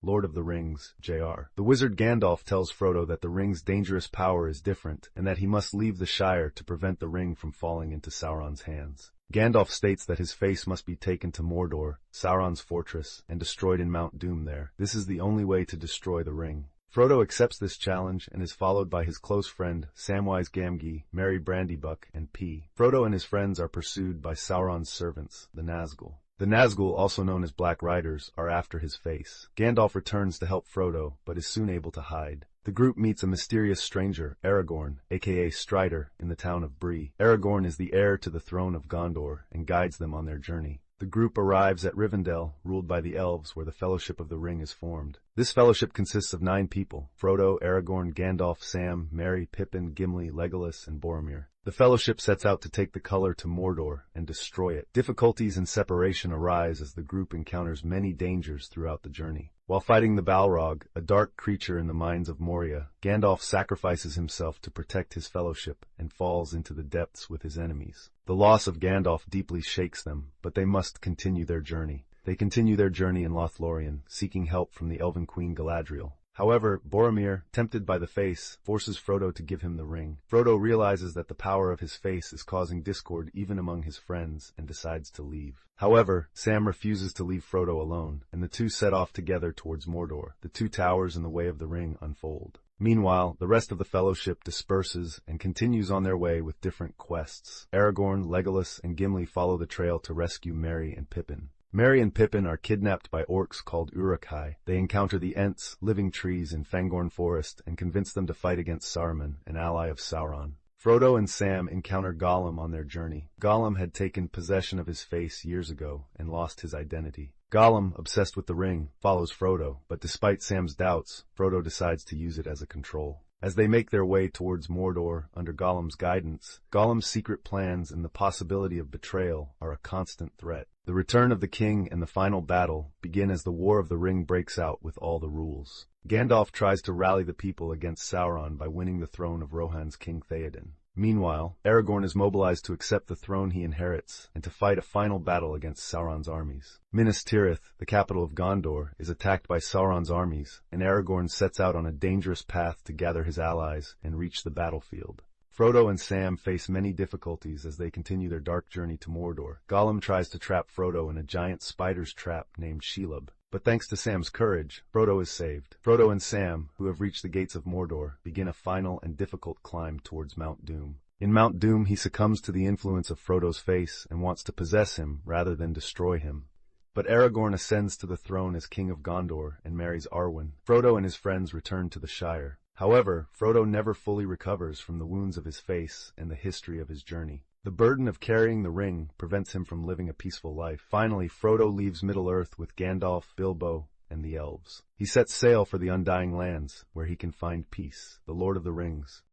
Lord of the Rings, Jr. The wizard Gandalf tells Frodo that the ring's dangerous power is different and that he must leave the Shire to prevent the ring from falling into Sauron's hands. Gandalf states that his face must be taken to Mordor, Sauron's fortress, and destroyed in Mount Doom there. This is the only way to destroy the ring. Frodo accepts this challenge and is followed by his close friend Samwise Gamgee, Merry Brandybuck, and P. Frodo and his friends are pursued by Sauron's servants, the Nazgul. The Nazgul, also known as Black Riders, are after his face. Gandalf returns to help Frodo, but is soon able to hide. The group meets a mysterious stranger, Aragorn, aka Strider, in the town of Bree. Aragorn is the heir to the throne of Gondor and guides them on their journey. The group arrives at Rivendell, ruled by the elves, where the Fellowship of the Ring is formed. This fellowship consists of 9 people: Frodo, Aragorn, Gandalf, Sam, Merry, Pippin, Gimli, Legolas, and Boromir. The Fellowship sets out to take the color to Mordor and destroy it. Difficulties and separation arise as the group encounters many dangers throughout the journey. While fighting the Balrog, a dark creature in the mines of Moria, Gandalf sacrifices himself to protect his fellowship and falls into the depths with his enemies. The loss of Gandalf deeply shakes them, but they must continue their journey. They continue their journey in Lothlorien, seeking help from the Elven Queen Galadriel. However, Boromir, tempted by the face, forces Frodo to give him the ring. Frodo realizes that the power of his face is causing discord even among his friends and decides to leave. However, Sam refuses to leave Frodo alone, and the two set off together towards Mordor. The 2 towers in the way of the ring unfold. Meanwhile, the rest of the Fellowship disperses and continues on their way with different quests. Aragorn, Legolas, and Gimli follow the trail to rescue Merry and Pippin. Merry and Pippin are kidnapped by orcs called Uruk-hai. They encounter the Ents, living trees in Fangorn Forest, and convince them to fight against Saruman, an ally of Sauron. Frodo and Sam encounter Gollum on their journey. Gollum had taken possession of his face years ago and lost his identity. Gollum, obsessed with the ring, follows Frodo, but despite Sam's doubts, Frodo decides to use it as a control. As they make their way towards Mordor under Gollum's guidance, Gollum's secret plans and the possibility of betrayal are a constant threat. The return of the king and the final battle begin as the War of the Ring breaks out with all the rules. Gandalf tries to rally the people against Sauron by winning the throne of Rohan's King Theoden. Meanwhile, Aragorn is mobilized to accept the throne he inherits and to fight a final battle against Sauron's armies. Minas Tirith, the capital of Gondor, is attacked by Sauron's armies, and Aragorn sets out on a dangerous path to gather his allies and reach the battlefield. Frodo and Sam face many difficulties as they continue their dark journey to Mordor. Gollum tries to trap Frodo in a giant spider's trap named Shelob, but thanks to Sam's courage, Frodo is saved. Frodo and Sam, who have reached the gates of Mordor, begin a final and difficult climb towards Mount Doom. In Mount Doom, he succumbs to the influence of Frodo's face and wants to possess him rather than destroy him. But Aragorn ascends to the throne as King of Gondor and marries Arwen. Frodo and his friends return to the Shire. However, Frodo never fully recovers from the wounds of his face and the history of his journey. The burden of carrying the ring prevents him from living a peaceful life. Finally, Frodo leaves Middle-earth with Gandalf, Bilbo, and the elves. He sets sail for the Undying Lands, where he can find peace. The Lord of the Rings,